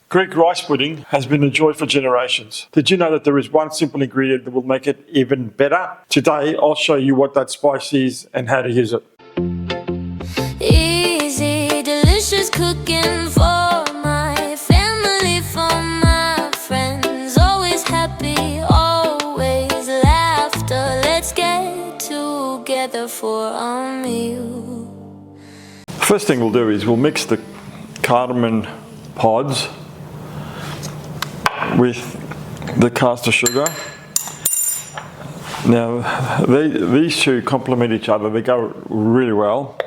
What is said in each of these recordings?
Greek rice pudding has been enjoyed for generations. Did you know that there is one simple ingredient that will make it even better? Today, I'll show you what that spice is and how to use it. Easy, delicious cooking for my family, for my friends. Always happy, always laughter. Let's get together for a meal. First thing we'll do is we'll mix the cardamom pods with the caster sugar. Now these two complement each other, they go really well.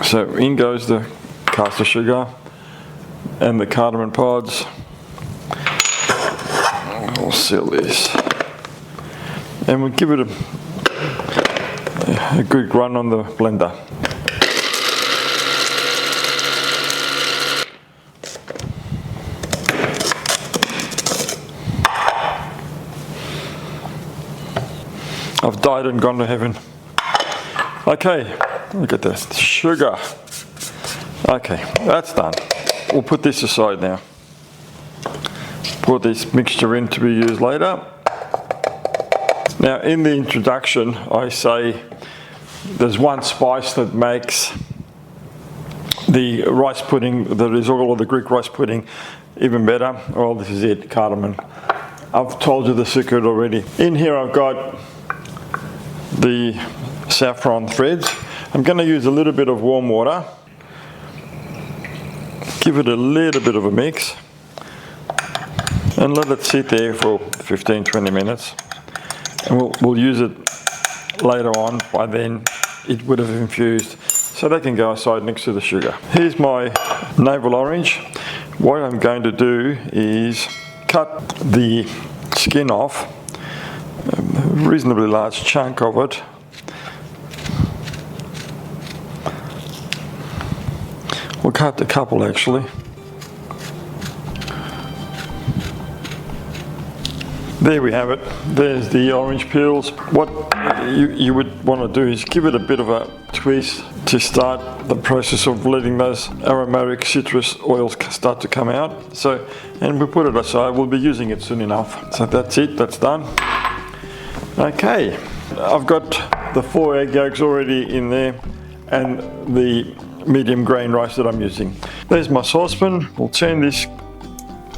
So in goes the caster sugar and the cardamom pods. We'll seal this and we'll give it a good run on the blender. I've died and gone to heaven. Okay, look at this, sugar. Okay, that's done. We'll put this aside now. Put this mixture in to be used later. Now in the introduction, I say there's one spice that makes the rice pudding, the Rizogalo, the Greek rice pudding, even better. Well, this is it, cardamom. I've told you the secret already. In here I've got the Saffron Threads. I'm going to use a little bit of warm water. Give it a little bit of a mix and let it sit there for 15-20 minutes. And we'll use it later on. By then it would have infused, so they can go aside next to the sugar. Here's my navel orange. What I'm going to do is cut the skin off, a reasonably large chunk of it. We'll cut a couple actually. There we have it. There's the orange peels. What you would want to do is give it a bit of a twist to start the process of letting those aromatic citrus oils start to come out. So, and we'll put it aside. We'll be using it soon enough. So that's it. That's done. Okay, I've got the 4 egg yolks already in there and the medium grain rice that I'm using. There's my saucepan. We'll turn this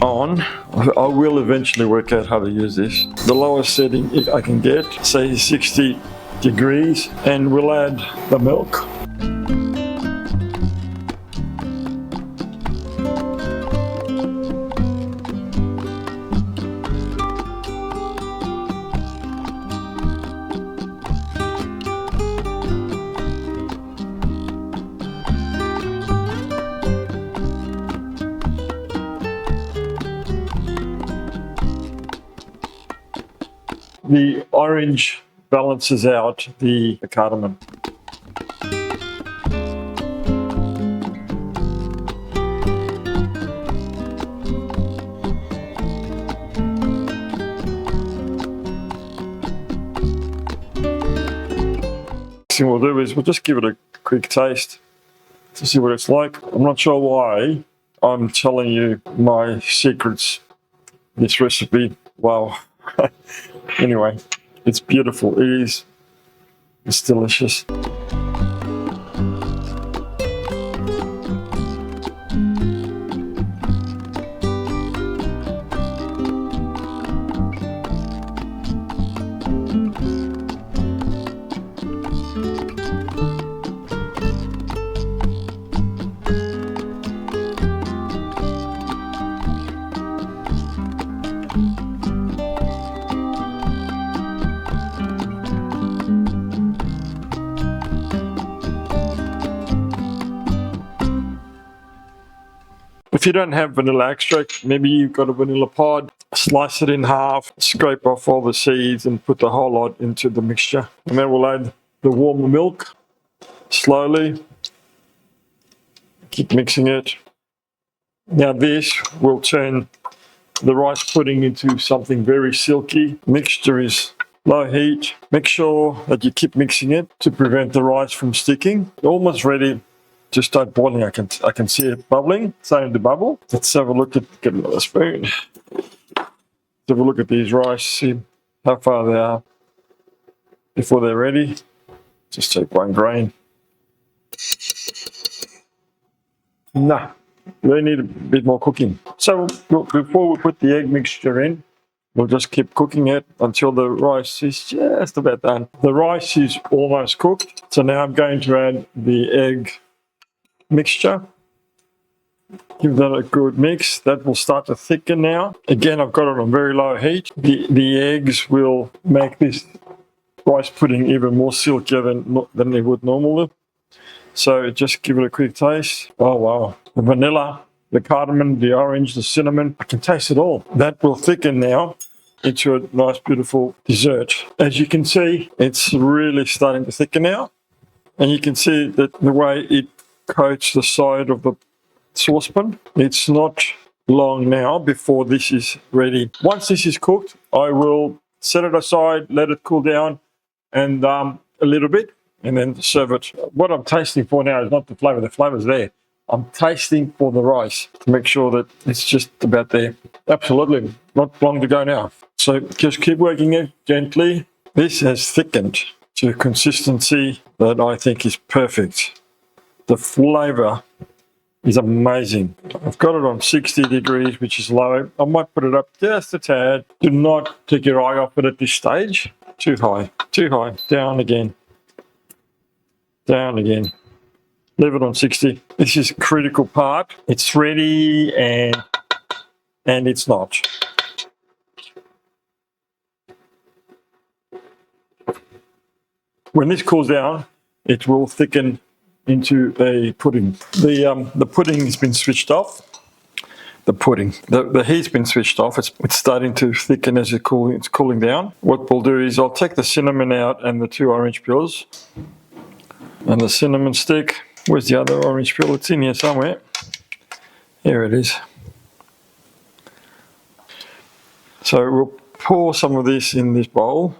on. I will eventually work out how to use this. The lowest setting I can get, say 60 degrees, and we'll add the milk. The orange balances out the cardamom. Next thing we'll do is we'll just give it a quick taste to see what it's like. I'm not sure why I'm telling you my secrets, this recipe. Wow. Anyway, it's beautiful. It is. It's delicious. If you don't have vanilla extract, maybe you've got a vanilla pod, slice it in half, scrape off all the seeds and put the whole lot into the mixture. And then we'll add the warm milk slowly. Keep mixing it. Now this will turn the rice pudding into something very silky. Mixture is low heat. Make sure that you keep mixing it to prevent the rice from sticking. Almost ready just start boiling. I can see it bubbling, starting to bubble. Let's have a look get another spoon. Let's have a look at these rice, see how far they are before they're ready. Just take one grain. Nah, they need a bit more cooking. So before we put the egg mixture in, we'll just keep cooking it until the rice is just about done. The rice is almost cooked. So now I'm going to add the egg mixture. Give that a good mix. That will start to thicken now. Again, I've got it on very low heat. The eggs will make this rice pudding even more silkier than it would normally. So just give it a quick taste. Oh wow. The vanilla, the cardamom, the orange, the cinnamon. I can taste it all. That will thicken now into a nice, beautiful dessert. As you can see, it's really starting to thicken now. And you can see that the way it coats the side of the saucepan. It's not long now before this is ready. Once this is cooked, I will set it aside, let it cool down and a little bit, and then serve it. What I'm tasting for now is not the flavour. The flavour's there. I'm tasting for the rice to make sure that it's just about there. Absolutely, not long to go now. So just keep working it gently. This has thickened to a consistency that I think is perfect. The flavour is amazing. I've got it on 60 degrees, which is low. I might put it up just a tad. Do not take your eye off it at this stage. Too high, too high. Down again. Down again. Leave it on 60. This is a critical part. It's ready and it's not. When this cools down, it will thicken into a pudding. The pudding has been switched off. The heat's been switched off. It's starting to thicken as it's cooling down. What we'll do is I'll take the cinnamon out and the 2 orange peels and the cinnamon stick. Where's the other orange peel? It's in here somewhere. Here it is. So we'll pour some of this in this bowl.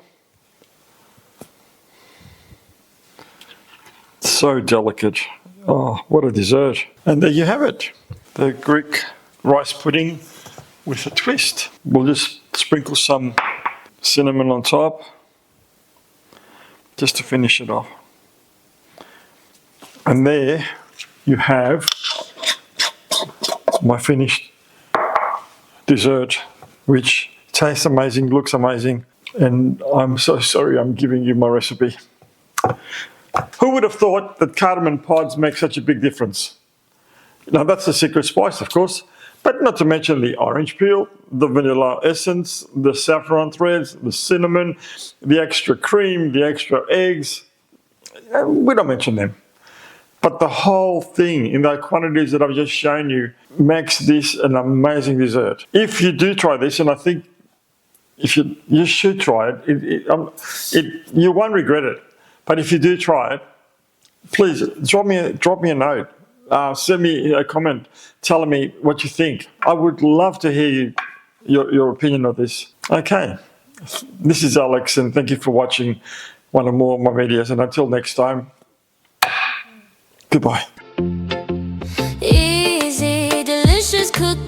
So delicate. Oh, what a dessert. And there you have it. The Greek rice pudding with a twist. We'll just sprinkle some cinnamon on top just to finish it off. And there you have my finished dessert, which tastes amazing, looks amazing, and I'm so sorry I'm giving you my recipe. Who would have thought that cardamom pods make such a big difference? Now that's the secret spice, of course, but not to mention the orange peel, the vanilla essence, the saffron threads, the cinnamon, the extra cream, the extra eggs. We don't mention them. But the whole thing in the quantities that I've just shown you makes this an amazing dessert. If you do try this, and I think if you should try it, you won't regret it. But if you do try it, please drop me a note. Send me a comment telling me what you think. I would love to hear your opinion of this. Okay, this is Alex, and thank you for watching one or more of my videos. And until next time, goodbye. Easy, delicious cooking.